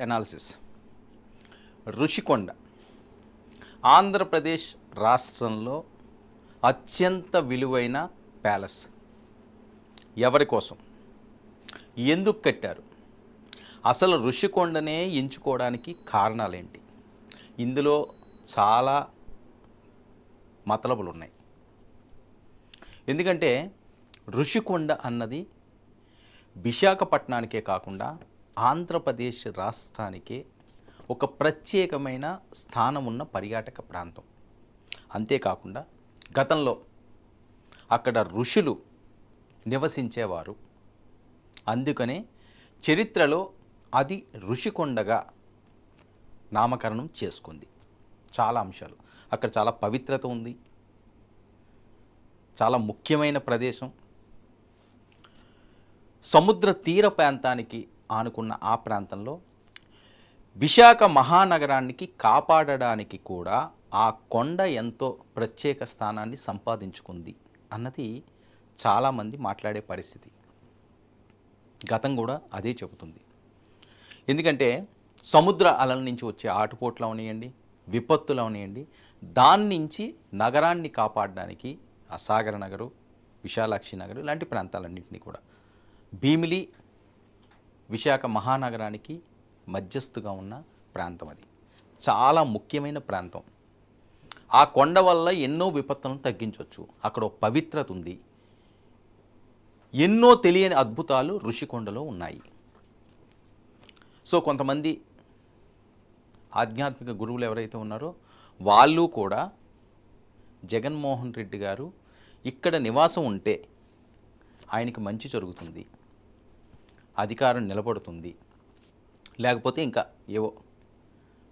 Analysis Rushikonda Andhra Pradesh రాష్ట్రంలో అత్యంత విలువైన ప్యాలెస్. ఎవరి కోసం, ఎందుకు కట్టారు, అసలు రుషికొండనే ఎంచుకోవడానికి కారణాలేంటి? ఇందులో చాలా మతలబులు ఉన్నాయి. ఎందుకంటే రుషికొండ అన్నది విశాఖపట్నానికే కాకుండా ఆంధ్రప్రదేశ్ రాష్ట్రానికే ఒక ప్రత్యేకమైన స్థానం ఉన్న పర్యాటక ప్రాంతం. అంతేకాకుండా గతంలో అక్కడ ఋషులు నివసించేవారు. అందుకనే చరిత్రలో అది ఋషికొండగా నామకరణం చేసుకుంది. చాలా అంశాలు అక్కడ, చాలా పవిత్రత ఉంది, చాలా ముఖ్యమైన ప్రదేశం. సముద్ర తీర ప్రాంతానికి ఆనుకున్న ఆ ప్రాంతంలో విశాఖ మహానగరానికి కాపాడడానికి కూడా ఆ కొండ ఎంతో ప్రత్యేక స్థానాన్ని సంపాదించుకుంది అన్నది చాలామంది మాట్లాడే పరిస్థితి. గతం కూడా అదే చెబుతుంది. ఎందుకంటే సముద్ర అలల నుంచి వచ్చే ఆటుపోట్లు అవనియండి, విపత్తులు అవనియండి, దాని నుంచి నగరాన్ని కాపాడడానికి ఆ సాగర నగరు, విశాలాక్షి నగరు ఇలాంటి ప్రాంతాలన్నింటినీ కూడా భీమిలి విశాఖ మహానగరానికి మధ్యస్థుగా ఉన్న ప్రాంతం. అది చాలా ముఖ్యమైన ప్రాంతం. ఆ కొండ వల్ల ఎన్నో విపత్తులను తగ్గించవచ్చు. అక్కడ ఒక పవిత్రత ఉంది. ఎన్నో తెలియని అద్భుతాలు ఋషికొండలో ఉన్నాయి. సో కొంతమంది ఆధ్యాత్మిక గురువులు ఎవరైతే ఉన్నారో వాళ్ళు కూడా జగన్మోహన్ రెడ్డి గారు ఇక్కడ నివాసం ఉంటే ఆయనకి మంచి జరుగుతుంది, అధికారం నిలబడుతుంది, లేకపోతే ఇంకా ఏవో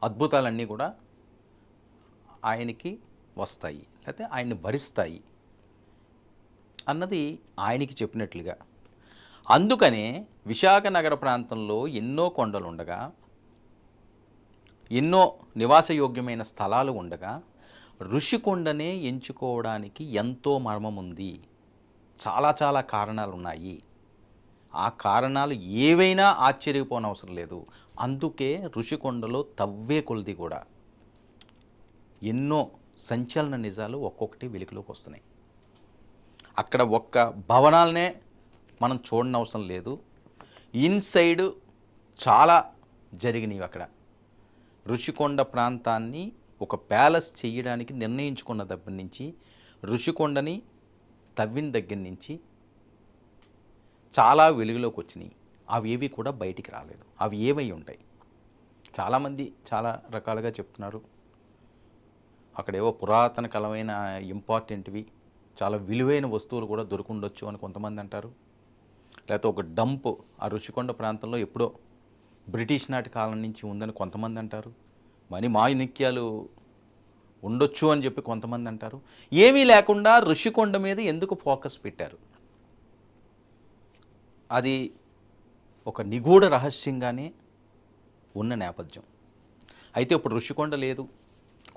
అద్భుతాలన్నీ కూడా ఆయనకి వస్తాయి, లేకపోతే ఆయన్ని భరిస్తాయి అన్నది ఆయనకి చెప్పినట్లుగా. అందుకనే విశాఖ నగర ప్రాంతంలో ఎన్నో కొండలు ఉండగా, ఎన్నో నివాసయోగ్యమైన స్థలాలు ఉండగా ఋషికొండనే ఎంచుకోవడానికి ఎంతో మర్మం ఉంది. చాలా చాలా కారణాలు ఉన్నాయి. ఆ కారణాలు ఏవైనా ఆశ్చర్యపోనవసరం లేదు. అందుకే ఋషికొండలో తవ్వే కొలది కూడా ఎన్నో సంచలన నిజాలు ఒక్కొక్కటి వెలుగులోకి వస్తున్నాయి. అక్కడ ఒక్క భవనాలనే మనం చూడనవసరం లేదు, ఇన్సైడ్ చాలా జరిగినాయి. అక్కడ ఋషికొండ ప్రాంతాన్ని ఒక ప్యాలెస్ చేయడానికి నిర్ణయించుకున్న దగ్గర నుంచి, ఋషికొండని తవ్విన దగ్గర నుంచి చాలా వెలుగులోకి వచ్చినాయి. అవి ఏవి కూడా బయటికి రాలేదు. అవి ఏమై ఉంటాయి? చాలామంది చాలా రకాలుగా చెప్తున్నారు. అక్కడేవో పురాతన కాలమైన ఇంపార్టెంట్వి, చాలా విలువైన వస్తువులు కూడా దొరుకుండొచ్చు అని కొంతమంది అంటారు. లేకపోతే ఒక డంప్ ఆ ఋషికొండ ప్రాంతంలో ఎప్పుడో బ్రిటిష్ నాటి కాలం నుంచి ఉందని కొంతమంది అంటారు. మాణిక్యాలు ఉండొచ్చు అని చెప్పి కొంతమంది అంటారు. ఏమీ లేకుండా ఋషికొండ మీద ఎందుకు ఫోకస్ పెట్టారు? అది ఒక నిగూఢ రహస్యంగానే ఉన్న నేపథ్యం. అయితే ఇప్పుడు ఋషికొండ లేదు,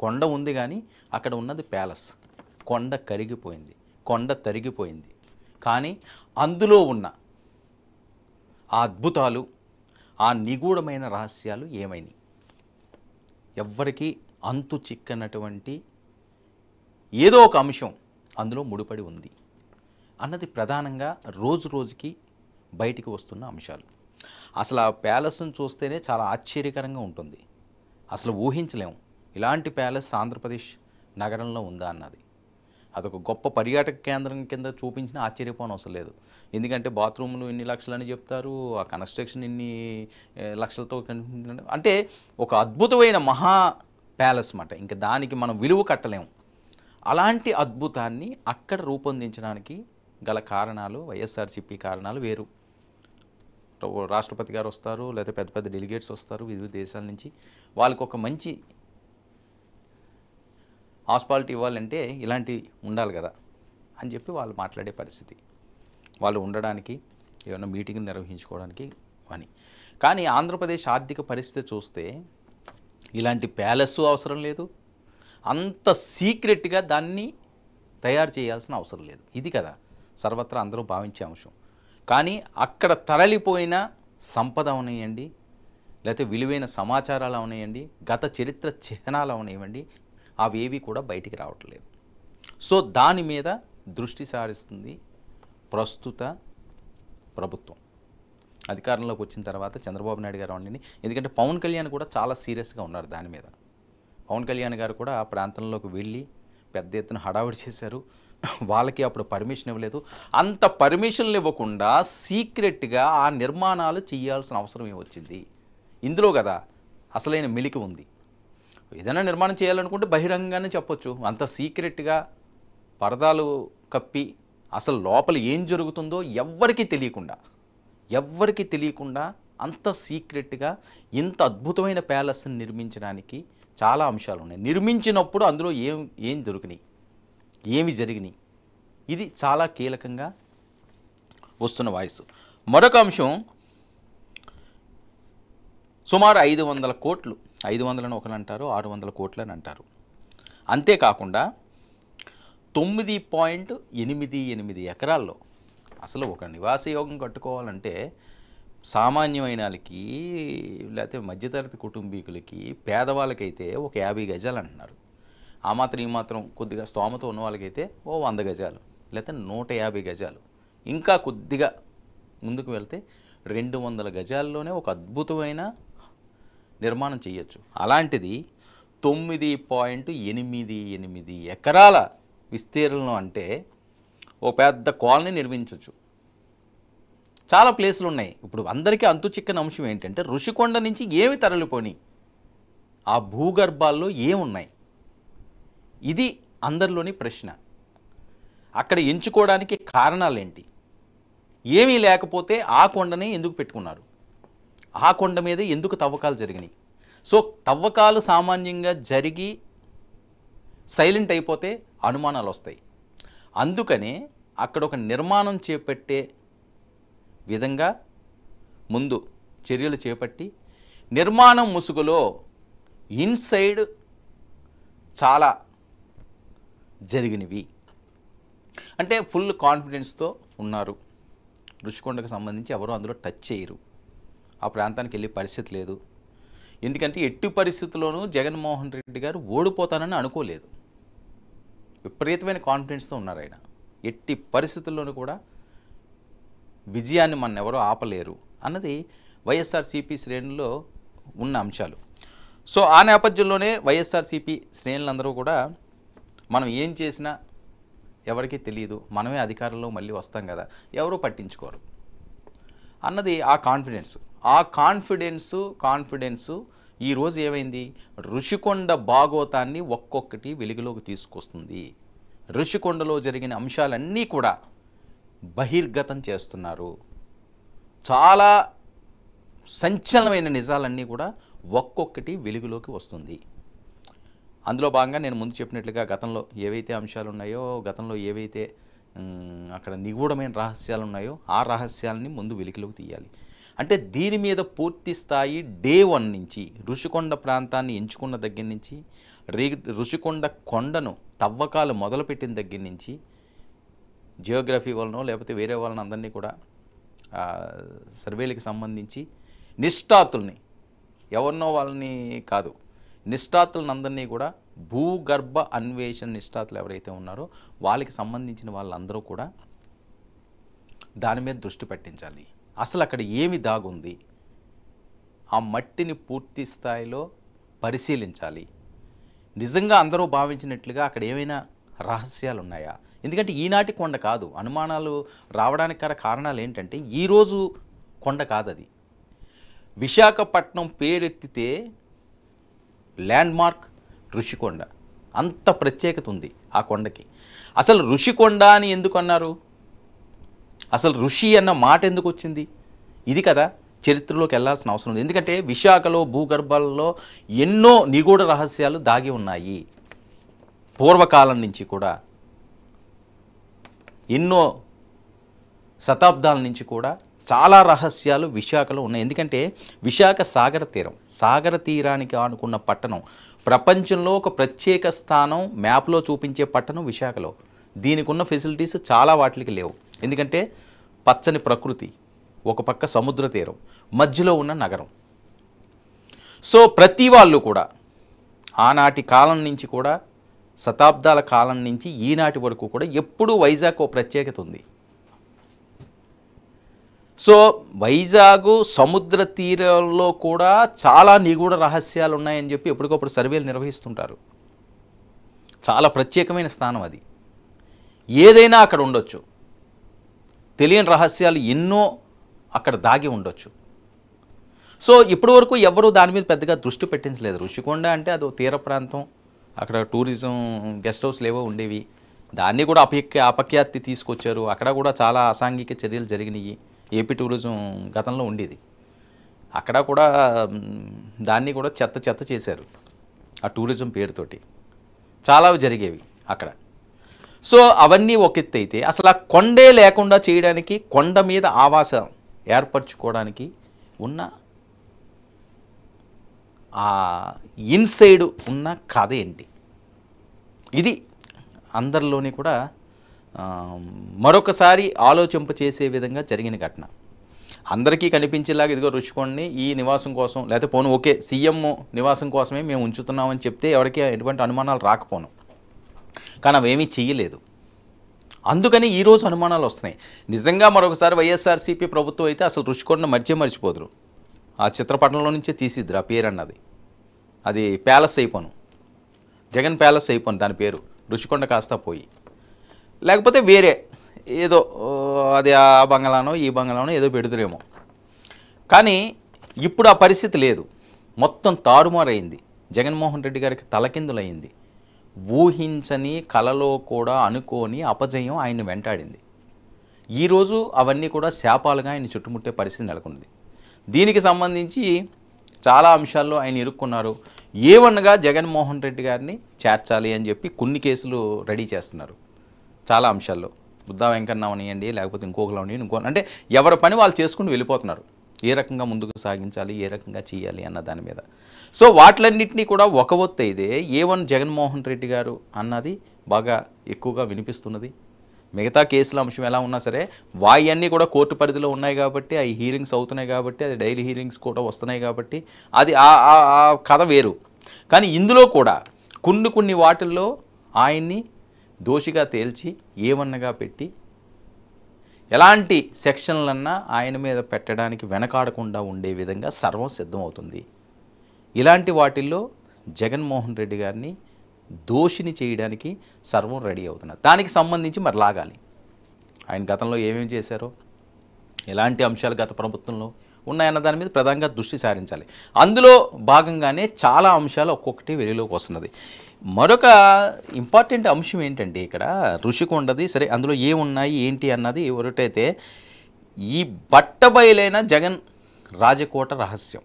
కొండ ఉంది, కానీ అక్కడ ఉన్నది ప్యాలెస్. కొండ కరిగిపోయింది, కొండ తరిగిపోయింది. కానీ అందులో ఉన్న ఆ అద్భుతాలు, ఆ నిగూఢమైన రహస్యాలు ఏమైనాయి? ఎవ్వరికీ అంతు చిక్కనటువంటి ఏదో ఒక అంశం అందులో ముడిపడి ఉంది అన్నది ప్రధానంగా రోజు రోజుకి బయటికి వస్తున్న అంశాలు. అసలు ఆ ప్యాలెస్ను చూస్తేనే చాలా ఆశ్చర్యకరంగా ఉంటుంది. అసలు ఊహించలేము ఇలాంటి ప్యాలెస్ ఆంధ్రప్రదేశ్ నగరంలో ఉందా అన్నది. అదొక గొప్ప పర్యాటక కేంద్రం కింద చూపించిన ఆశ్చర్యపోనవసరం లేదు. ఎందుకంటే బాత్రూమ్లు ఇన్ని లక్షలని చెప్తారు, ఆ కన్స్ట్రక్షన్ ఇన్ని లక్షలతో అంటే ఒక అద్భుతమైన మహా ప్యాలెస్ అన్నమాట. ఇంకా దానికి మనం విలువ కట్టలేము. అలాంటి అద్భుతాన్ని అక్కడ రూపొందించడానికి గల కారణాలు, వైఎస్ఆర్సీపీ కారణాలు వేరు. రాష్ట్రపతి గారు వస్తారు, లేదా పెద్ద పెద్ద డెలిగేట్స్ వస్తారు వివిధ దేశాల నుంచి. వాళ్ళకి ఒక మంచి హాస్పిటాలిటీ ఇవ్వాలంటే ఇలాంటివి ఉండాలి కదా అని చెప్పి వాళ్ళు మాట్లాడే పరిస్థితి. వాళ్ళు ఉండడానికి, ఏమైనా మీటింగ్ నిర్వహించుకోవడానికి అని. కానీ ఆంధ్రప్రదేశ్ ఆర్థిక పరిస్థితి చూస్తే ఇలాంటి ప్యాలెస్ అవసరం లేదు, అంత సీక్రెట్గా దాన్ని తయారు చేయాల్సిన అవసరం లేదు. ఇది కదా సర్వత్రా అందరూ భావించే అంశం. కానీ అక్కడ తరలిపోయిన సంపద అవనియండి, లేకపోతే విలువైన సమాచారాలు అవనివ్వండి, గత చరిత్ర చిహ్నాలు అవనివ్వండి, అవేవి కూడా బయటికి రావట్లేదు. సో దాని మీద దృష్టి సారిస్తుంది ప్రస్తుత ప్రభుత్వం. అధికారంలోకి వచ్చిన తర్వాత చంద్రబాబు నాయుడు గారు అవండి, ఎందుకంటే పవన్ కళ్యాణ్ కూడా చాలా సీరియస్గా ఉన్నారు దాని మీద. పవన్ కళ్యాణ్ గారు కూడా ఆ ప్రాంతంలోకి వెళ్ళి పెద్ద ఎత్తున హడావిడి చేశారు. వాళ్ళకి అప్పుడు పర్మిషన్ ఇవ్వలేదు. అంత పర్మిషన్లు ఇవ్వకుండా సీక్రెట్గా ఆ నిర్మాణాలు చేయాల్సిన అవసరం ఏమొచ్చింది? ఇందులో కదా అసలైన మెలిక ఉంది. ఏదైనా నిర్మాణం చేయాలనుకుంటే బహిరంగంగానే చెప్పొచ్చు. అంత సీక్రెట్గా పరదాలు కప్పి అసలు లోపల ఏం జరుగుతుందో ఎవ్వరికీ తెలియకుండా అంత సీక్రెట్గా ఇంత అద్భుతమైన ప్యాలెస్ని నిర్మించడానికి చాలా అంశాలు ఉన్నాయి. నిర్మించినప్పుడు అందులో ఏం దొరికినాయి, ఏమి జరిగినాయి, ఇది చాలా కీలకంగా వస్తున్న వాయిస్. మరొక అంశం, సుమారు 500 కోట్లు, 500 అని ఒకరు అంటారు, 600 కోట్లు అని అంటారు. అంతేకాకుండా 9.88 ఎకరాల్లో అసలు ఒక నివాసయోగం కట్టుకోవాలంటే సామాన్యమైన వాళ్ళకి, లేకపోతే మధ్యతరగతి కుటుంబీకులకి, పేదవాళ్ళకైతే ఒక 50 గజాలు అంటున్నారు. ఆ మాత్రం ఈ మాత్రం కొద్దిగా స్తోమత ఉన్న వాళ్ళకైతే ఓ 100 గజాలు, లేకపోతే 150 గజాలు, ఇంకా కొద్దిగా ముందుకు వెళ్తే 200 గజాల్లోనే ఒక అద్భుతమైన నిర్మాణం చేయొచ్చు. అలాంటిది 9.88 ఎకరాల విస్తీర్ణం అంటే ఓ పెద్ద కాలనీ నిర్మించవచ్చు. చాలా ప్లేసులు ఉన్నాయి. ఇప్పుడు అందరికీ అంతు చిక్కని అంశం ఏంటంటే ఋషికొండ నుంచి ఏమి తరలిపోయి, ఆ భూగర్భాల్లో ఏమున్నాయి, ఇది అందరిలోని ప్రశ్న. అక్కడ ఎంచుకోవడానికి కారణాలేంటి? ఏమీ లేకపోతే ఆ కొండని ఎందుకు పెట్టుకున్నారు? ఆ కొండ మీద ఎందుకు తవ్వకాలు జరిగినాయి? సో తవ్వకాలు సామాన్యంగా జరిగి సైలెంట్ అయిపోతే అనుమానాలు వస్తాయి. అందుకనే అక్కడ ఒక నిర్మాణం చేపట్టే విధంగా ముందు చర్యలు చేపట్టి నిర్మాణం ముసుగులో ఇన్సైడ్ చాలా జరిగినవి అంటే ఫుల్ కాన్ఫిడెన్స్తో ఉన్నారు. ఋషికొండకు సంబంధించి ఎవరు అందులో టచ్ చేయరు, ఆ ప్రాంతానికి వెళ్ళే పరిస్థితి లేదు. ఎందుకంటే ఎట్టి పరిస్థితుల్లోనూ జగన్మోహన్ రెడ్డి గారు ఓడిపోతానని అనుకోలేదు. విపరీతమైన కాన్ఫిడెన్స్తో ఉన్నారు ఆయన. ఎట్టి పరిస్థితుల్లోనూ కూడా విజయాన్ని మన ఎవరో ఆపలేరు అన్నది వైఎస్ఆర్సీపీ శ్రేణుల్లో ఉన్న అంశాలు. సో ఆ నేపథ్యంలోనే వైఎస్ఆర్సీపీ శ్రేణులందరూ కూడా మనం ఏం చేసినా ఎవరికీ తెలియదు, మనమే అధికారంలో మళ్ళీ వస్తాం కదా, ఎవరూ పట్టించుకోరు అన్నది ఆ కాన్ఫిడెన్సు ఈరోజు ఏమైంది? ఋషికొండ భాగోతాన్ని ఒక్కొక్కటి వెలుగులోకి తీసుకొస్తుంది. ఋషికొండలో జరిగిన అంశాలన్నీ కూడా బహిర్గతం చేస్తున్నారు. చాలా సంచలనమైన నిజాలన్నీ కూడా ఒక్కొక్కటి వెలుగులోకి వస్తుంది. అందులో భాగంగా నేను ముందు చెప్పినట్లుగా గతంలో ఏవైతే అంశాలు ఉన్నాయో, గతంలో ఏవైతే అక్కడ నిగూఢమైన రహస్యాలు ఉన్నాయో ఆ రహస్యాలని ముందు వెలుగులోకి తీయాలి. అంటే దీని మీద పూర్తి స్థాయి డే 1 నుంచి ఋషికొండ ప్రాంతాన్ని ఎంచుకున్న దగ్గర నుంచి, ఋషికొండ కొండను తవ్వకాలు మొదలుపెట్టిన దగ్గర నుంచి, జియోగ్రఫీ వలనో లేకపోతే వేరే వాళ్ళని అందరినీ కూడా సర్వేలకు సంబంధించి నిష్ఠాతుల్ని, ఎవరినో వాళ్ళని కాదు, నిష్ఠాతులను అందరినీ కూడా భూగర్భ అన్వేషణ నిష్ఠాతులు ఎవరైతే ఉన్నారో వాళ్ళకి సంబంధించిన వాళ్ళందరూ కూడా దాని మీద దృష్టి పెట్టించాలి. అసలు అక్కడ ఏమి దాగుంది, ఆ మట్టిని పూర్తి స్థాయిలో పరిశీలించాలి. నిజంగా అందరూ భావించినట్లుగా అక్కడ ఏమైనా రహస్యాలు ఉన్నాయా? ఎందుకంటే ఈనాటి కొండ కాదు. అనుమానాలు రావడానికి కారణాలు ఏంటంటే ఈరోజు కొండ కాదు అది. విశాఖపట్నం పేరెత్తితే ల్యాండ్మార్క్ ఋషికొండ, అంత ప్రత్యేకత ఉంది ఆ కొండకి. అసలు ఋషికొండ అని ఎందుకు అన్నారు? అసలు ఋషి అన్న మాట ఎందుకు వచ్చింది? ఇది కదా చరిత్రలోకి వెళ్ళాల్సిన అవసరం ఉంది. ఎందుకంటే విశాఖలో భూగర్భాలలో ఎన్నో నిగూఢ రహస్యాలు దాగి ఉన్నాయి. పూర్వకాలం నుంచి కూడా ఎన్నో శతాబ్దాల నుంచి కూడా చాలా రహస్యాలు విశాఖలో ఉన్నాయి. ఎందుకంటే విశాఖ సాగర తీరానికి ఆనుకున్న పట్టణం. ప్రపంచంలో ఒక ప్రత్యేక స్థానం మ్యాప్లో చూపించే పట్టణం విశాఖలో. దీనికి ఉన్న ఫెసిలిటీస్ చాలా వాటికి లేవు. ఎందుకంటే పచ్చని ప్రకృతి, ఒక పక్క సముద్ర తీరం, మధ్యలో ఉన్న నగరం. సో ప్రతి వాళ్ళు కూడా ఆనాటి కాలం నుంచి కూడా శతాబ్దాల కాలం నుంచి ఈనాటి వరకు కూడా ఎప్పుడూ వైజాగ్ ఓ ప్రత్యేకత ఉంది. సో వైజాగ్ సముద్ర తీరంలో కూడా చాలా నిగూఢ రహస్యాలు ఉన్నాయని చెప్పి ఎప్పటికప్పుడు సర్వేలు నిర్వహిస్తుంటారు. చాలా ప్రత్యేకమైన స్థానం అది. ఏదైనా అక్కడ ఉండొచ్చు, తెలియని రహస్యాలు ఎన్నో అక్కడ దాగి ఉండొచ్చు. సో ఇప్పటి వరకు ఎవరు దాని మీద పెద్దగా దృష్టి పెట్టించలేదు. ఋషికొండ అంటే అదో తీర ప్రాంతం, అక్కడ టూరిజం గెస్ట్ హౌస్లు ఏవో ఉండేవి, దాన్ని కూడా అపఖ్యాతి తీసుకొచ్చారు. అక్కడ కూడా చాలా అసాంఘిక చర్యలు జరిగినాయి. ఏపీ టూరిజం గతంలో ఉండేది, అక్కడ కూడా దాన్ని కూడా చెత్త చేశారు ఆ టూరిజం పేరుతోటి, చాలా జరిగేవి అక్కడ. సో అవన్నీ ఒక ఎత్తు అయితే, అసలు ఆ కొండే లేకుండా చేయడానికి, కొండ మీద ఆవాసం ఏర్పరచుకోవడానికి ఉన్న ఆ ఇన్సైడ్ ఉన్న కథ ఏంటి, ఇది అందరిలోని కూడా మరొకసారి ఆలోచింప చేసే విధంగా జరిగిన ఘటన. అందరికీ కనిపించేలాగా ఇదిగో ఋషికొండని ఈ నివాసం కోసం, లేకపోతే పోను ఓకే సీఎం నివాసం కోసమే మేము ఉంచుతున్నామని చెప్తే ఎవరికి ఎటువంటి అనుమానాలు రాకపోను, కానీ అవేమీ చెయ్యలేదు. అందుకని ఈరోజు అనుమానాలు వస్తున్నాయి. నిజంగా మరొకసారి వైఎస్ఆర్సీపీ ప్రభుత్వం అయితే అసలు ఋషికొండను మర్చిపోదురు, ఆ చిత్రపటంలో నుంచే తీసిద్దురు ఆ పేరు అన్నది. అది ప్యాలెస్ అయిపోను, జగన్ ప్యాలెస్ అయిపోను దాని పేరు, ఋషికొండ కాస్త పోయి, లేకపోతే వేరే ఏదో అది ఆ బంగళానో ఈ బంగళానో ఏదో పెడుతురేమో. కానీ ఇప్పుడు ఆ పరిస్థితి లేదు, మొత్తం తారుమారైంది. జగన్మోహన్ రెడ్డి గారికి తలకిందులైంది. ఊహించని కలలో కూడా అనుకోని అపజయం ఆయన్ని వెంటాడింది. ఈరోజు అవన్నీ కూడా శాపాలుగా ఆయన చుట్టుముట్టే పరిస్థితి నెలకొంది. దీనికి సంబంధించి చాలా అంశాల్లో ఆయన ఇరుక్కున్నారు. ఏవన్నగా జగన్మోహన్ రెడ్డి గారిని చేర్చాలి అని చెప్పి కొన్ని కేసులు రెడీ చేస్తున్నారు. చాలా అంశాల్లో బుద్ధా వెంకన్న అవనియండి, లేకపోతే ఇంకొకరు అవనియండి, అంటే ఎవరి పని వాళ్ళు చేసుకుని వెళ్ళిపోతున్నారు. ఏ రకంగా ముందుకు సాగించాలి, ఏ రకంగా చేయాలి అన్న దాని మీద. సో వాటిలన్నింటినీ కూడా ఒక ఒత్తి అయితే ఏవన్ జగన్మోహన్ రెడ్డి గారు అన్నది బాగా ఎక్కువగా వినిపిస్తున్నది. మిగతా కేసుల అంశం ఎలా ఉన్నా సరే వాయన్నీ కూడా కోర్టు పరిధిలో ఉన్నాయి కాబట్టి, అవి హీరింగ్స్ అవుతున్నాయి కాబట్టి, అది డైలీ హీరింగ్స్ కూడా వస్తున్నాయి కాబట్టి అది ఆ కథ వేరు. కానీ ఇందులో కూడా కొన్ని వాటిల్లో ఆయన్ని దోషిగా తేల్చి ఏమన్నగా పెట్టి ఎలాంటి సెక్షన్లన్నా ఆయన మీద పెట్టడానికి వెనకాడకుండా ఉండే విధంగా సర్వం సిద్ధమవుతుంది. ఇలాంటి వాటిల్లో జగన్మోహన్ రెడ్డి గారిని దోషిని చేయడానికి సర్వం రెడీ అవుతున్నారు. దానికి సంబంధించి మరి లాగాలి, ఆయన గతంలో ఏమేమి చేశారో, ఎలాంటి అంశాలు గత ప్రభుత్వంలో ఉన్నాయన్న దాని మీద ప్రధానంగా దృష్టి సారించాలి. అందులో భాగంగానే చాలా అంశాలు ఒక్కొక్కటి వెలుగులోకి వస్తున్నది. మరొక ఇంపార్టెంట్ అంశం ఏంటంటే ఇక్కడ ఋషికొండది సరే, అందులో ఏమున్నాయి ఏంటి అన్నది ఒకటైతే, ఈ బట్టబయలైన జగన్ రాజకోట రహస్యం,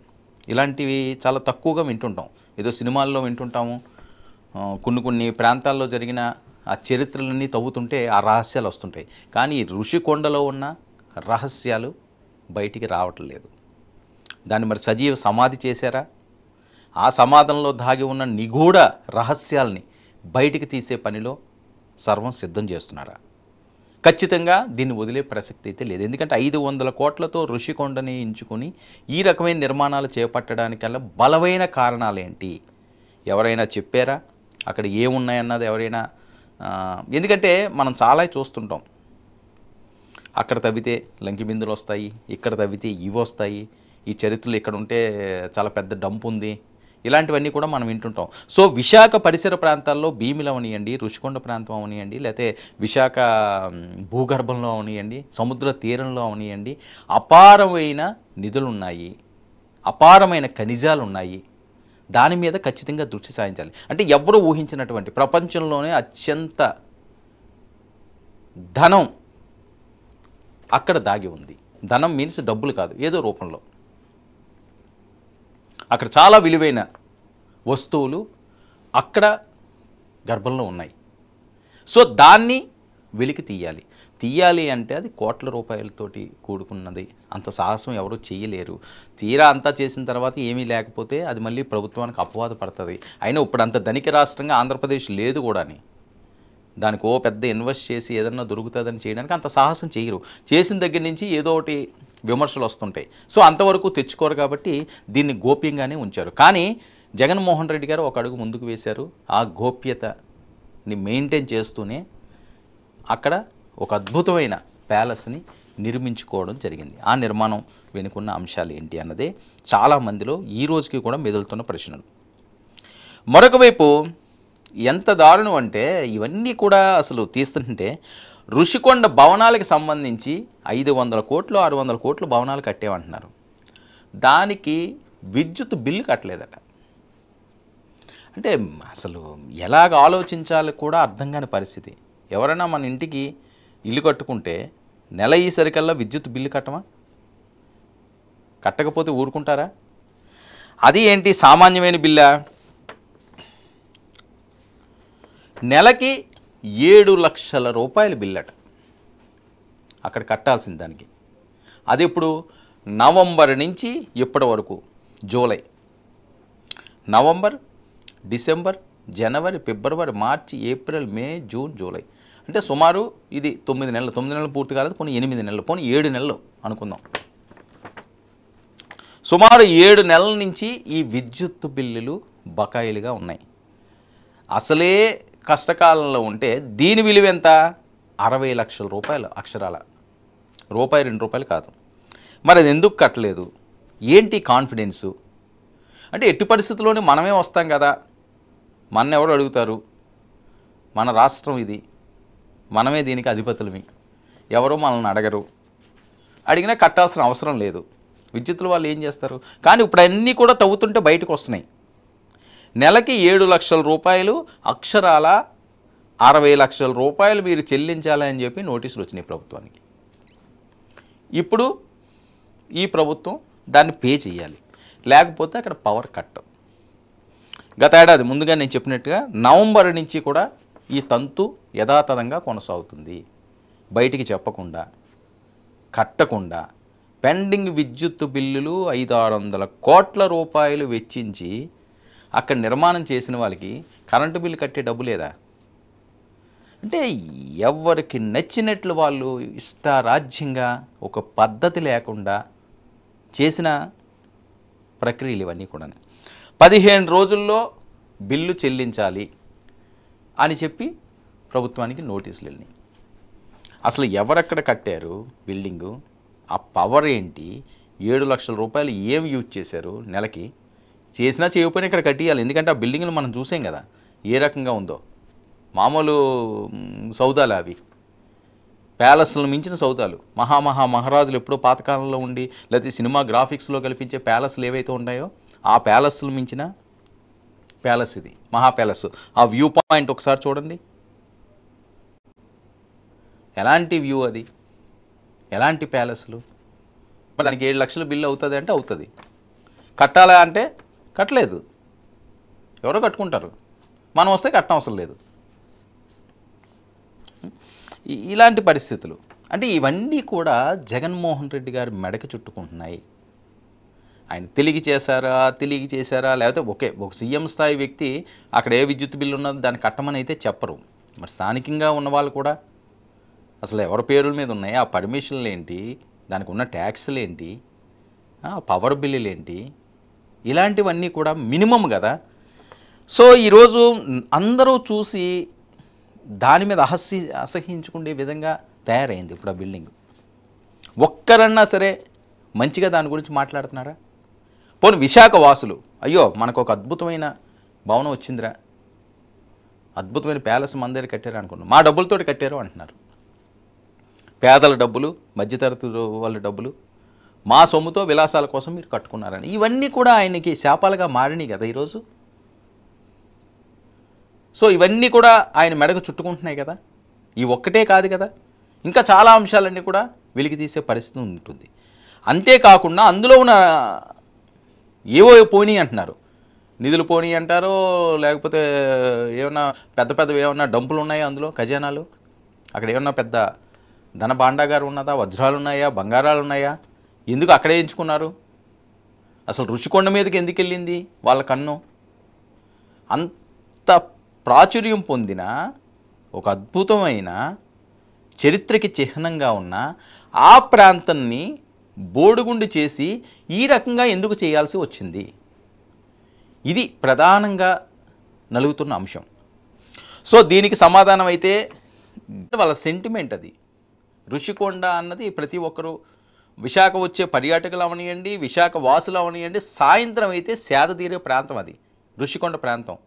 ఇలాంటివి చాలా తక్కువగా వింటుంటాం. ఏదో సినిమాల్లో వింటుంటాము, కొన్ని ప్రాంతాల్లో జరిగిన ఆ చరిత్రలన్నీ తవ్వుతుంటే ఆ రహస్యాలు వస్తుంటాయి. కానీ ఋషికొండలో ఉన్న రహస్యాలు బయటికి రావట్లేదు. దాన్ని మరి సజీవ సమాధి చేశారా? ఆ సమాధంలో దాగి ఉన్న నిగూఢ రహస్యాల్ని బయటికి తీసే పనిలో సర్వం సిద్ధం చేస్తున్నారా? ఖచ్చితంగా దీన్ని వదిలే ప్రసక్తి అయితే లేదు. ఎందుకంటే 500 కోట్లతో ఋషికొండని ఎంచుకొని ఈ రకమైన నిర్మాణాలు చేపట్టడానికల్లా బలమైన కారణాలేంటి? ఎవరైనా చెప్పారా? అక్కడ ఏమున్నాయన్నది ఎవరైనా, ఎందుకంటే మనం చాలా చూస్తుంటాం, అక్కడ తవ్వితే లంకి బిందులు వస్తాయి, ఇక్కడ తవ్వితే ఇవి వస్తాయి, ఈ చరిత్రలు ఇక్కడ ఉంటే చాలా పెద్ద డంప్ ఉంది, ఇలాంటివన్నీ కూడా మనం వింటుంటాం. సో విశాఖ పరిసర ప్రాంతాల్లో భీమిలు అవనియండి, ఋషికొండ ప్రాంతం అవనియండి, లేకపోతే విశాఖ భూగర్భంలో అవనియండి, సముద్ర తీరంలో అవనియండి, అపారమైన నిధులు ఉన్నాయి, అపారమైన ఖనిజాలు ఉన్నాయి. దాని మీద ఖచ్చితంగా దృష్టి సారించాలి. అంటే ఎవరు ఊహించినటువంటి ప్రపంచంలోనే అత్యంత ధనం అక్కడ దాగి ఉంది. ధనం మీన్స్ డబ్బులు కాదు, ఏదో రూపంలో అక్కడ చాలా విలువైన వస్తువులు అక్కడ గర్భంలో ఉన్నాయి. సో దాన్ని వెలికి తీయాలి అంటే అది కోట్ల రూపాయలతోటి కూడుకున్నది. అంత సాహసం ఎవరు చేయలేరు. తీరా అంతా చేసిన తర్వాత ఏమీ లేకపోతే అది మళ్ళీ ప్రభుత్వానికి అపవాదు పడుతుంది. అయినా ఇప్పుడు అంత ధనిక రాష్ట్రంగా ఆంధ్రప్రదేశ్ లేదు కూడాని, దానికి పెద్ద ఇన్వెస్ట్ చేసి ఏదన్నా దొరుకుతుందని చేయడానికి అంత సాహసం చేయరు. చేసిన దగ్గర నుంచి ఏదో ఒకటి విమర్శలు వస్తుంటాయి. సో అంతవరకు తెచ్చుకోరు కాబట్టి దీన్ని గోప్యంగానే ఉంచారు. కానీ జగన్మోహన్ రెడ్డి గారు ఒక అడుగు ముందుకు వేశారు. ఆ గోప్యతని మెయింటైన్ చేస్తూనే అక్కడ ఒక అద్భుతమైన ప్యాలెస్ని నిర్మించుకోవడం జరిగింది. ఆ నిర్మాణం వెనుకున్న అంశాలు ఏంటి అన్నదే చాలామందిలో ఈ రోజుకి కూడా మెదులుతున్న ప్రశ్నలు. మరొక వైపు ఎంత దారుణం అంటే ఇవన్నీ కూడా అసలు తీస్తుంటే ఋషికొండ భవనాలకు సంబంధించి 500 కోట్లు 600 కోట్లు భవనాలు కట్టేమంటున్నారు. దానికి విద్యుత్ బిల్లు కట్టలేదట. అంటే అసలు ఎలాగ ఆలోచించాలి కూడా అర్థం కాని పరిస్థితి. ఎవరైనా మన ఇంటికి ఇల్లు కట్టుకుంటే నెల ఈసరికల్లా విద్యుత్ బిల్లు కట్టమా? కట్టకపోతే ఊరుకుంటారా? అది ఏంటి సామాన్యమైన బిల్లా? నెలకి 7 లక్షల రూపాయల బిల్లట అక్కడ కట్టాల్సింది దానికి. అది ఇప్పుడు నవంబర్ నుంచి ఇప్పటి వరకు జూలై, నవంబర్, డిసెంబర్, జనవరి, ఫిబ్రవరి, మార్చి, ఏప్రిల్, మే, జూన్, జూలై అంటే సుమారు ఇది 9 నెలలు. 9 నెలలు పూర్తి కాలేదు, పోనీ 8 నెలలు, పోనీ 7 నెలలు అనుకుందాం. సుమారు 7 నెలల నుంచి ఈ విద్యుత్ బిల్లులు బకాయిలుగా ఉన్నాయి. అసలే కష్టకాలంలో ఉంటే దీని విలువ ఎంత? 60 లక్షల రూపాయలు అక్షరాల. రూపాయి 2 రూపాయలు కాదు. మరి అది ఎందుకు కట్టలేదు? ఏంటి కాన్ఫిడెన్సు? అంటే ఎట్టి పరిస్థితుల్లోనే మనమే వస్తాం కదా, మన ఎవరు అడుగుతారు? మన రాష్ట్రం ఇది, మనమే దీనికి అధిపతులమి, ఎవరో మనల్ని అడగరు, అడిగినా కట్టాల్సిన అవసరం లేదు. విద్యుత్తుల వాళ్ళు ఏం చేస్తారు? కానీ ఇప్పుడు అన్నీ కూడా తవ్వుతుంటే బయటకు వస్తున్నాయి. నెలకి 7 లక్షల రూపాయలు అక్షరాల 60 లక్షల రూపాయలు మీరు చెల్లించాలి అని చెప్పి నోటీసులు వచ్చినాయి ప్రభుత్వానికి. ఇప్పుడు ఈ ప్రభుత్వం దాన్ని పే చేయాలి, లేకపోతే అక్కడ పవర్ కట్. గత ఏడాది ముందుగా నేను చెప్పినట్టుగా నవంబర్ నుంచి కూడా ఈ తంతు యథాతథంగా కొనసాగుతుంది. బయటికి చెప్పకుండా, కట్టకుండా పెండింగ్ విద్యుత్ బిల్లులు 500-600 కోట్ల రూపాయలు వెచ్చించి అక్కడ నిర్మాణం చేసిన వాళ్ళకి కరెంటు బిల్లు కట్టే డబ్బు లేదా? అంటే ఎవరికి నచ్చినట్లు వాళ్ళు ఇష్టారాజ్యంగా ఒక పద్ధతి లేకుండా చేసిన ప్రక్రియలు ఇవన్నీ కూడా. 15 రోజుల్లో బిల్లు చెల్లించాలి అని చెప్పి ప్రభుత్వానికి నోటీసులు వెళ్ళినాయి. అసలు ఎవరక్కడ కట్టారు బిల్డింగు? ఆ పవర్ ఏంటి? 7 లక్షల రూపాయలు ఏం యూజ్ చేశారు నెలకి? చేసినా చేయకపోయినా ఇక్కడ కట్టియాలి. ఎందుకంటే ఆ బిల్డింగ్లు మనం చూసాం కదా ఏ రకంగా ఉందో. మామూలు సౌదాలు అవి, ప్యాలెస్లను మించిన సౌదాలు. మహారాజులు ఎప్పుడో పాతకాలంలో ఉండి లేకపోతే సినిమా గ్రాఫిక్స్లో కల్పించే ప్యాలెస్లు ఏవైతే ఉన్నాయో ఆ ప్యాలెస్లు మించిన ప్యాలెస్ ఇది, మహా ప్యాలెస్. ఆ వ్యూ పాయింట్ ఒకసారి చూడండి, ఎలాంటి వ్యూ అది, ఎలాంటి ప్యాలెస్లు. మరి దానికి 7 లక్షల బిల్లు అవుతుంది అంటే అవుతుంది. కట్టాలా అంటే కట్టలేదు. ఎవరో కట్టుకుంటారు, మనం వస్తే కట్టనవసరం లేదు. ఇలాంటి పరిస్థితులు అంటే ఇవన్నీ కూడా జగన్మోహన్ రెడ్డి గారి మెడకి చుట్టుకుంటున్నాయి. ఆయన తెలిగి చేశారా లేకపోతే ఒక సీఎం స్థాయి వ్యక్తి అక్కడ ఏ విద్యుత్ బిల్లు ఉన్నదో దాన్ని కట్టమని అయితే చెప్పరు. మరి స్థానికంగా ఉన్న వాళ్ళు కూడా అసలు ఎవరి పేరుల మీద ఉన్నాయి, ఆ పర్మిషన్లు ఏంటి, దానికి ఉన్న ట్యాక్స్లు ఏంటి, పవర్ బిల్లులు ఏంటి, ఇలాంటివన్నీ కూడా మినిమం కదా. సో ఈరోజు అందరూ చూసి దాని మీద అసహించుకునే విధంగా తయారైంది ఇప్పుడు ఆ బిల్డింగ్. ఒక్కరన్నా సరే మంచిగా దాని గురించి మాట్లాడుతున్నారా? పోనీ విశాఖ వాసులు అయ్యో మనకు ఒక అద్భుతమైన భవనం వచ్చిందిరా, అద్భుతమైన ప్యాలెస్ మన దగ్గర కట్టారు అనుకున్నాం, మా డబ్బులతోటి కట్టారు అంటున్నారు. పేదల డబ్బులు, మధ్యతరగతి వాళ్ళ డబ్బులు, మా సొమ్ముతో విలాసాల కోసం మీరు కట్టుకున్నారని ఇవన్నీ కూడా ఆయనకి శాపాలుగా మారినాయి కదా ఈరోజు. సో ఇవన్నీ కూడా ఆయన మెడకు చుట్టుకుంటున్నాయి కదా. ఈ ఒక్కటే కాదు కదా, ఇంకా చాలా అంశాలన్నీ కూడా వెలికి తీసే పరిస్థితి ఉంటుంది. అంతేకాకుండా అందులో ఉన్న ఏవో పోనీ అంటున్నారు, నిధులు పోనీ అంటారో, లేకపోతే ఏమన్నా పెద్దవి ఏమన్నా డంపులు ఉన్నాయా అందులో, ఖజానాలు, అక్కడ ఏమన్నా పెద్ద ధన భాండాగారు ఉన్నదా, వజ్రాలు ఉన్నాయా, బంగారాలు ఉన్నాయా, ఎందుకు అక్కడే ఎంచుకున్నారు? అసలు ఋషికొండ మీదకి ఎందుకు వెళ్ళింది వాళ్ళ కన్ను? అంత ప్రాచుర్యం పొందిన ఒక అద్భుతమైన చరిత్రకి చిహ్నంగా ఉన్న ఆ ప్రాంతాన్ని బోడిగుండు చేసి ఈ రకంగా ఎందుకు చేయాల్సి వచ్చింది? ఇది ప్రధానంగా నలుగుతున్న అంశం. సో దీనికి సమాధానం అయితే వాళ్ళ సెంటిమెంట్ అది. ఋషికొండ అన్నది ప్రతి ఒక్కరూ విశాఖ వచ్చే పర్యాటకులు అవనియండి, విశాఖ వాసులు అవనియండి, సాయంత్రం అయితే సేద తీరే ప్రాంతం అది ఋషికొండ ప్రాంతం.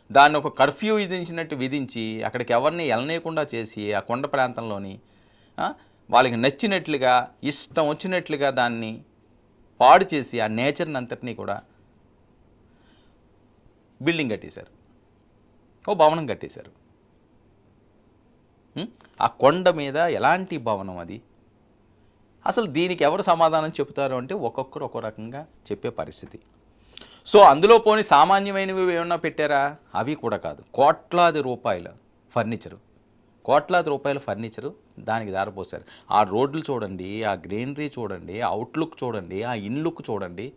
దాన్ని ఒక కర్ఫ్యూ విధించినట్టు విధించి అక్కడికి ఎవరిని వెళ్ళనీయకుండా చేసి ఆ కొండ ప్రాంతంలోని వాళ్ళకి నచ్చినట్లుగా ఇష్టం వచ్చినట్లుగా దాన్ని పాడు చేసి ఆ నేచర్ని అంతటినీ కూడా బిల్డింగ్ కట్టేశారు, ఓ భవనం కట్టేశారు. ఆ కొండ మీద ఎలాంటి భవనం అది? అసలు దీనికి ఎవరు సమాధానం చెబుతారు అంటే ఒక్కొక్కరు ఒక్కో రకంగా చెప్పే పరిస్థితి. సో అందులో పోని సామాన్యమైనవి ఏమన్నా పెట్టారా? అవి కూడా కాదు. కోట్లాది రూపాయల ఫర్నిచరు, కోట్లాది రూపాయల ఫర్నిచరు దానికి దారిపోసారు. ఆ రోడ్లు చూడండి, ఆ గ్రీనరీ చూడండి, ఆ అవుట్లుక్ చూడండి, ఆ ఇన్లుక్ చూడండి.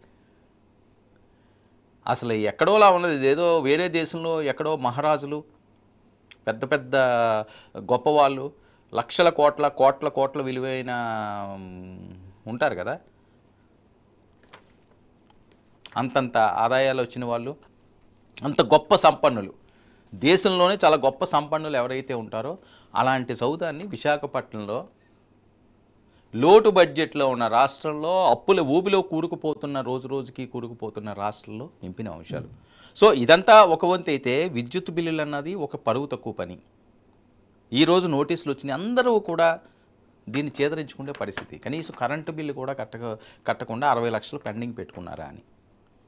అసలు ఎక్కడోలా ఉన్నది, ఇదేదో వేరే దేశంలో ఎక్కడో మహారాజులు పెద్ద పెద్ద గొప్పవాళ్ళు లక్షల కోట్ల కోట్ల కోట్ల విలువైన ఉంటారు కదా, అంతంత ఆదాయాలు వచ్చిన వాళ్ళు, అంత గొప్ప సంపన్నులు, దేశంలోనే చాలా గొప్ప సంపన్నులు ఎవరైతే ఉంటారో అలాంటి సౌదాన్ని విశాఖపట్నంలో లోటు బడ్జెట్లో ఉన్న రాష్ట్రంలో, అప్పుల ఊబిలో కూరుకుపోతున్న రోజుకి కూరుకుపోతున్న రాష్ట్రంలో నింపిన అంశాలు. సో ఇదంతా ఒక వంతు అయితే, విద్యుత్ బిల్లులు అన్నది ఒక పరువు తక్కువ పని. ఈరోజు నోటీసులు వచ్చినాయి, అందరూ కూడా దీన్ని చేదరించుకునే పరిస్థితి. కనీసం కరెంటు బిల్లు కూడా కట్టకుండా 60 లక్షలు పెండింగ్ పెట్టుకున్నారా అని.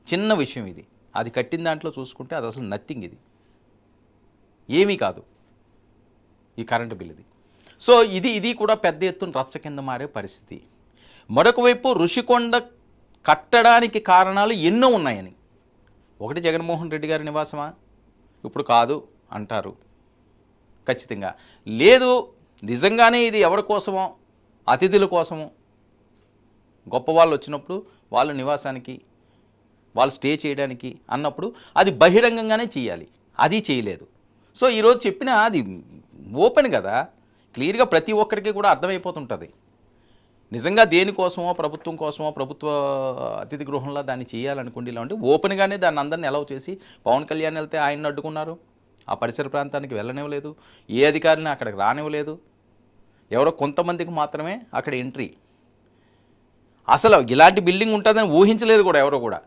చిన్న విషయం ఇది. అది కట్టిన దాంట్లో చూసుకుంటే అది అసలు నథింగ్, ఇది ఏమీ కాదు ఈ కరెంటు బిల్లుది. సో ఇది కూడా పెద్ద ఎత్తున రచ్చ కింద మారే పరిస్థితి. మరొక వైపు ఋషికొండ కట్టడానికి కారణాలు ఎన్నో ఉన్నాయని. ఒకటి జగన్మోహన్ రెడ్డి గారి నివాసమా? ఇప్పుడు కాదు అంటారు ఖచ్చితంగా. లేదు నిజంగానే ఇది ఎవరి కోసమో, అతిథుల కోసమో, గొప్ప వాళ్ళు వచ్చినప్పుడు వాళ్ళ నివాసానికి వాళ్ళు స్టే చేయడానికి అన్నప్పుడు అది బహిరంగంగానే చేయాలి. అది చేయలేదు. సో ఈరోజు చెప్పిన అది ఓపెన్ కదా, క్లియర్గా ప్రతి ఒక్కరికి కూడా అర్థమైపోతుంటుంది. నిజంగా దేనికోసమో, ప్రభుత్వం కోసమో, ప్రభుత్వ అతిథి గృహంలో దాన్ని చేయాలనుకోండి, ఇలా ఉంటే ఓపెన్గానే దాన్ని అందరిని అలౌ చేసి పవన్ కళ్యాణ్ వెళ్తే ఆయన్ని అడ్డుకున్నారు, ఆ పరిసర ప్రాంతానికి వెళ్ళనివ్వలేదు, ఏ అధికారిని అక్కడికి రానివ్వలేదు, ఎవరో కొంతమందికి మాత్రమే అక్కడ ఎంట్రీ. అసలు ఇలాంటి బిల్డింగ్ ఉంటుందని ఊహించలేదు కూడా ఎవరో కూడా.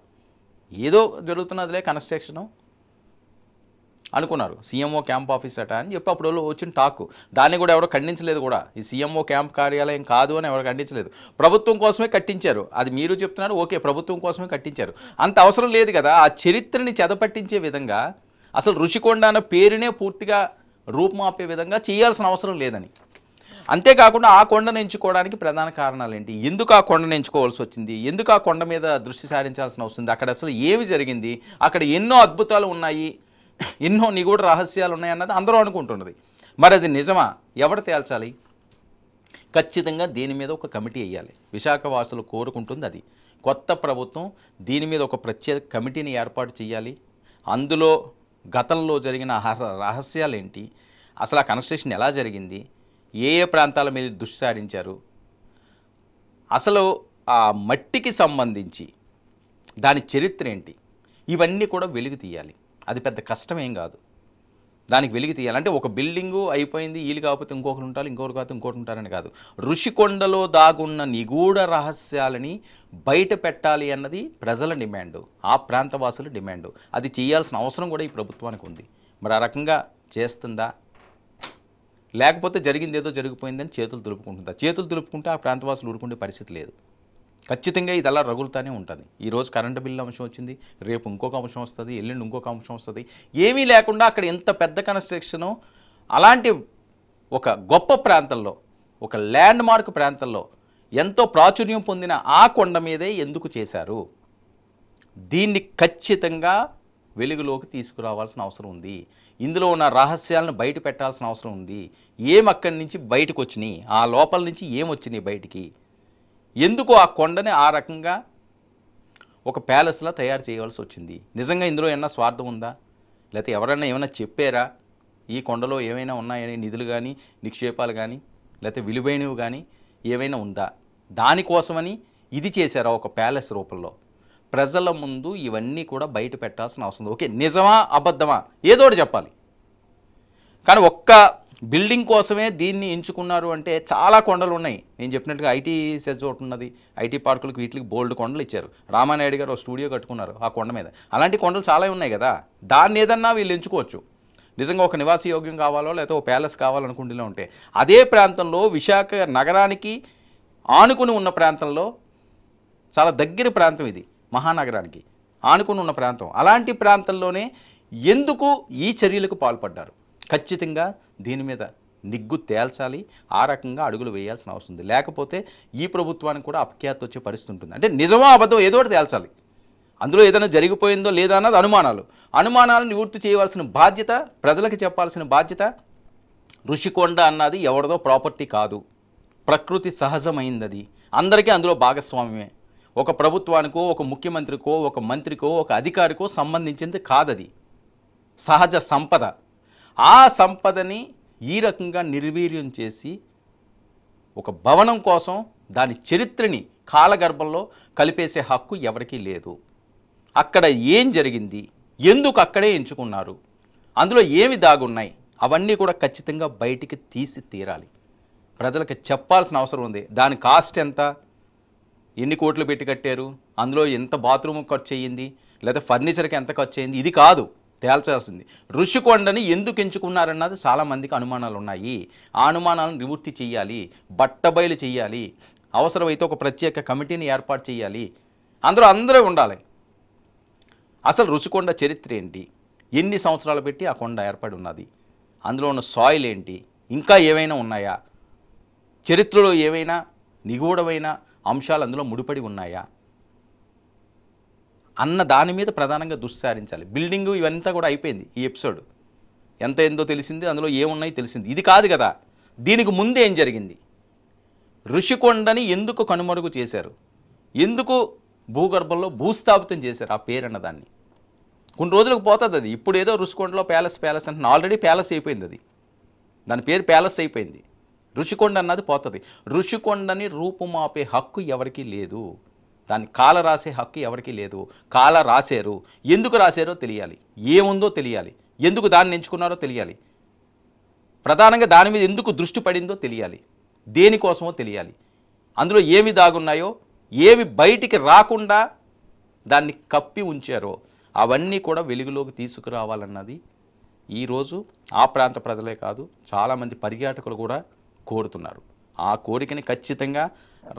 ఏదో జరుగుతున్నదిలే కన్స్ట్రక్షను అనుకున్నారు. సీఎంఓ క్యాంప్ ఆఫీస్ అట అని చెప్పి అప్పుడు వచ్చిన టాక్. దాన్ని కూడా ఎవరో ఖండించలేదు కూడా. ఈ సీఎంఓ క్యాంప్ కార్యాలయం కాదు అని ఎవరు ఖండించలేదు. ప్రభుత్వం కోసమే కట్టించారు. అది మీరు చెప్తున్నారు, ఓకే, ప్రభుత్వం కోసమే కట్టించారు. అంత అవసరం లేదు కదా. ఆ చరిత్రని చెదపట్టించే విధంగా, అసలు ఋషికొండ అన్న పేరునే పూర్తిగా రూపుమాపే విధంగా చేయాల్సిన అవసరం లేదని. అంతేకాకుండా ఆ కొండను ఎంచుకోవడానికి ప్రధాన కారణాలు ఏంటి? ఎందుకు ఆ కొండను ఎంచుకోవాల్సి వచ్చింది? ఎందుకు ఆ కొండ మీద దృష్టి సారించాల్సిన వస్తుంది? అక్కడ అసలు ఏమి జరిగింది? అక్కడ ఎన్నో అద్భుతాలు ఉన్నాయి, ఎన్నో నిగూఢ రహస్యాలు ఉన్నాయన్నది అందరూ అనుకుంటున్నది. మరి అది నిజమా? ఎవరు తేల్చాలి? ఖచ్చితంగా దీని మీద ఒక కమిటీ వేయాలి. విశాఖ వాసులు కోరుకుంటుంది అది. కొత్త ప్రభుత్వం దీని మీద ఒక ప్రత్యేక కమిటీని ఏర్పాటు చేయాలి. అందులో గతంలో జరిగిన రహస్యాలు ఏంటి, అసలు ఆ కన్స్ట్రక్షన్ ఎలా జరిగింది, ఏ ఏ ప్రాంతాల మీద దృష్టి సారించారు, అసలు ఆ మట్టికి సంబంధించి దాని చరిత్ర ఏంటి, ఇవన్నీ కూడా వెలుగు తీయాలి. అది పెద్ద కష్టమేం కాదు. దానికి వెలికి తీయాలంటే ఒక బిల్డింగు అయిపోయింది, వీళ్ళు కాకపోతే ఇంకొకరు ఉంటారు, ఇంకొకరు కాకపోతే ఇంకొకటి ఉంటారని కాదు. ఋషికొండలో దాగున్న నిగూఢ రహస్యాలని బయట పెట్టాలి అన్నది ప్రజల డిమాండు, ఆ ప్రాంతవాసుల డిమాండు. అది చేయాల్సిన అవసరం కూడా ఈ ప్రభుత్వానికి ఉంది. మరి ఆ రకంగా చేస్తుందా? లేకపోతే జరిగింది ఏదో జరిగిపోయిందని చేతులు దులుపుకుంటుందా? చేతులు దులుపుకుంటే ఆ ప్రాంతవాసులు ఊరుకుండే పరిస్థితి లేదు. ఖచ్చితంగా ఇది అలా రగులుతూనే ఉంటుంది. ఈరోజు కరెంటు బిల్లు అంశం వచ్చింది, రేపు ఇంకొక అంశం వస్తుంది, ఎల్లుండి ఇంకొక అంశం వస్తుంది. ఏమీ లేకుండా అక్కడ ఎంత పెద్ద కన్స్ట్రక్షను, అలాంటి ఒక గొప్ప ప్రాంతంలో, ఒక ల్యాండ్ మార్క్ ప్రాంతంలో ఎంతో ప్రాచుర్యం పొందిన ఆ కొండ మీదే ఎందుకు చేశారు? దీన్ని ఖచ్చితంగా వెలుగులోకి తీసుకురావాల్సిన అవసరం ఉంది. ఇందులో ఉన్న రహస్యాలను బయట పెట్టాల్సిన అవసరం ఉంది. అక్కడి నుంచి బయటకు వచ్చినాయి, ఆ లోపల నుంచి ఏమొచ్చినాయి బయటికి, ఎందుకు ఆ కొండని ఆ రకంగా ఒక ప్యాలెస్లా తయారు చేయవలసి వచ్చింది? నిజంగా ఇందులో ఏమైనా స్వార్థం ఉందా? లేకపోతే ఎవరైనా ఏమైనా చెప్పారా ఈ కొండలో ఏమైనా ఉన్నాయని, నిధులు కానీ, నిక్షేపాలు కానీ, లేకపోతే విలువైనవి కానీ ఏమైనా ఉందా? దానికోసమని ఇది చేశారా ఒక ప్యాలెస్ రూపంలో? ప్రజల ముందు ఇవన్నీ కూడా బయట పెట్టాల్సిన అవసరం ఉంది. ఓకే, నిజమా అబద్ధమా ఏదో ఒకటి చెప్పాలి. కానీ ఒక్క బిల్డింగ్ కోసమే దీన్ని ఎంచుకున్నారు అంటే చాలా కొండలు ఉన్నాయి. నేను చెప్పినట్టుగా ఐటీ సెజ్ ఒకటి ఉన్నది, ఐటీ పార్కులకు వీటికి బోల్డ్ కొండలు ఇచ్చారు. రామానాయుడు గారు ఒక స్టూడియో కట్టుకున్నారు ఆ కొండ మీద. అలాంటి కొండలు చాలా ఉన్నాయి కదా, దాన్ని ఏదన్నా వీళ్ళు ఎంచుకోవచ్చు. నిజంగా ఒక నివాస యోగ్యం కావాలో లేకపోతే ఒక ప్యాలెస్ కావాలనుకుంటూనే ఉంటే అదే ప్రాంతంలో విశాఖ నగరానికి ఆనుకుని ఉన్న ప్రాంతంలో చాలా దగ్గర ప్రాంతం ఇది, మహానగరానికి ఆనుకుని ఉన్న ప్రాంతం. అలాంటి ప్రాంతంలోనే ఎందుకు ఈ చర్యలకు పాల్పడ్డారు? ఖచ్చితంగా దీని మీద నిగ్గు తేల్చాలి, ఆ రకంగా అడుగులు వేయాల్సిన అవసరం ఉంది. లేకపోతే ఈ ప్రభుత్వానికి కూడా అపఖ్యాతి వచ్చే పరిస్థితి ఉంటుంది. అంటే నిజమో అబద్ధం ఏదో ఒకటి తేల్చాలి. అందులో ఏదైనా జరిగిపోయిందో లేదా అన్నది అనుమానాలను నివృత్తి చేయవలసిన బాధ్యత, ప్రజలకు చెప్పాల్సిన బాధ్యత. ఋషికొండ అన్నది ఎవరిదో ప్రాపర్టీ కాదు, ప్రకృతి సహజమైంది. అందరికీ అందులో భాగస్వామ్యమే. ఒక ప్రభుత్వానికో ఒక ముఖ్యమంత్రికో ఒక మంత్రికో ఒక అధికారికో సంబంధించింది కాదది, సహజ సంపద. ఆ సంపదని ఈ రకంగా నిర్వీర్యం చేసి ఒక భవనం కోసం దాని చరిత్రని కాలగర్భంలో కలిపేసే హక్కు ఎవరికీ లేదు. అక్కడ ఏం జరిగింది, ఎందుకు అక్కడే ఎంచుకున్నారు, అందులో ఏమి దాగున్నాయి, అవన్నీ కూడా ఖచ్చితంగా బయటికి తీసి తీరాలి. ప్రజలకు చెప్పాల్సిన అవసరం ఉంది. దాని కాస్ట్ ఎంత, ఎన్ని కోట్లు పెట్టి కట్టారు, అందులో ఎంత బాత్రూమ్ ఖర్చు అయ్యింది, లేదా ఫర్నిచర్కి ఎంత ఖర్చు అయింది, ఇది కాదు తేల్చాల్సింది. ఋషికొండని ఎందుకు ఎంచుకున్నారన్నది చాలామందికి అనుమానాలు ఉన్నాయి. ఆ అనుమానాలను నివృత్తి చేయాలి, బట్టబయలు చేయాలి. అవసరమైతే ఒక ప్రత్యేక కమిటీని ఏర్పాటు చేయాలి. అందరూ ఉండాలి. అసలు ఋషికొండ చరిత్ర ఏంటి, ఎన్ని సంవత్సరాలు పెట్టి ఆ కొండ ఏర్పడి ఉన్నది, అందులో ఉన్న సాయిల్ ఏంటి, ఇంకా ఏమైనా ఉన్నాయా, చరిత్రలో ఏమైనా నిగూఢమైన అంశాలు అందులో ముడిపడి ఉన్నాయా అన్న దాని మీద ప్రధానంగా దృష్టి సారించాలి. బిల్డింగు ఇవంతా కూడా అయిపోయింది. ఈ ఎపిసోడ్ ఎంత ఏందో తెలిసింది, అందులో ఏమున్నాయి తెలిసింది. ఇది కాదు కదా, దీనికి ముందే ఏం జరిగింది, ఋషికొండని ఎందుకు కనుమరుగు చేశారు, ఎందుకు భూగర్భంలో భూస్థాపితం చేశారు ఆ పేరు అన్నదాన్ని. కొన్ని రోజులకు పోతుంది అది. ఇప్పుడు ఏదో ఋషికొండలో ప్యాలెస్ అంటే ఆల్రెడీ ప్యాలెస్ అయిపోయింది, అది దాని పేరు ప్యాలెస్ అయిపోయింది. ఋషికొండ అన్నది పోతుంది. ఋషికొండని రూపుమాపే హక్కు ఎవరికీ లేదు, దాన్ని కాల రాసే హక్కు ఎవరికీ లేదు. కాల రాశారు, ఎందుకు రాశారో తెలియాలి, ఏముందో తెలియాలి, ఎందుకు దాన్ని ఎంచుకున్నారో తెలియాలి, ప్రధానంగా దాని మీద ఎందుకు దృష్టి పడిందో తెలియాలి, దేనికోసమో తెలియాలి, అందులో ఏమి దాగున్నాయో, ఏమి బయటికి రాకుండా దాన్ని కప్పి ఉంచారో అవన్నీ కూడా వెలుగులోకి తీసుకురావాలన్నది ఈరోజు ఆ ప్రాంత ప్రజలే కాదు చాలామంది పర్యాటకులు కూడా కోరుతున్నారు. ఆ కోరికని ఖచ్చితంగా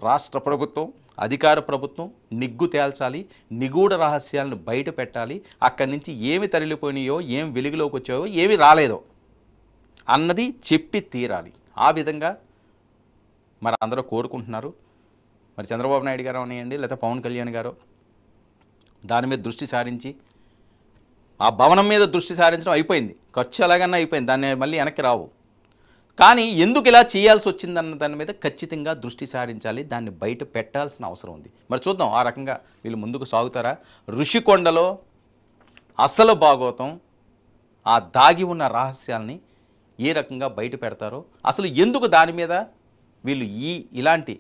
రాష్ట్ర ప్రభుత్వం, అధికార ప్రభుత్వం నిగ్గు తేల్చాలి, నిగూఢ రహస్యాలను బయట పెట్టాలి. అక్కడి నుంచి ఏమి తరలిపోయినాయో, ఏం వెలుగులోకి వచ్చాయో, ఏమి రాలేదో అన్నది చెప్పి తీరాలి. ఆ విధంగా మరి అందరూ కోరుకుంటున్నారు. మరి చంద్రబాబు నాయుడు గారు అనేయండి, లేదా పవన్ కళ్యాణ్ గారు దాని మీద దృష్టి సారించి, ఆ భవనం మీద దృష్టి సారించడం అయిపోయింది, ఖర్చు ఎలాగన్నా అయిపోయింది, దాన్ని మళ్ళీ వెనక్కి రావు. కానీ ఎందుకు ఇలా చేయాల్సి వచ్చిందన్న దాని మీద ఖచ్చితంగా దృష్టి సారించాలి, దాన్ని బయట పెట్టాల్సిన అవసరం ఉంది. మరి చూద్దాం ఆ రకంగా వీళ్ళు ముందుకు సాగుతారా. ఋషికొండలో అసలు భాగోతం, ఆ దాగి ఉన్న రహస్యాల్ని ఏ రకంగా బయట పెడతారో, అసలు ఎందుకు దాని మీద వీళ్ళు ఇలాంటి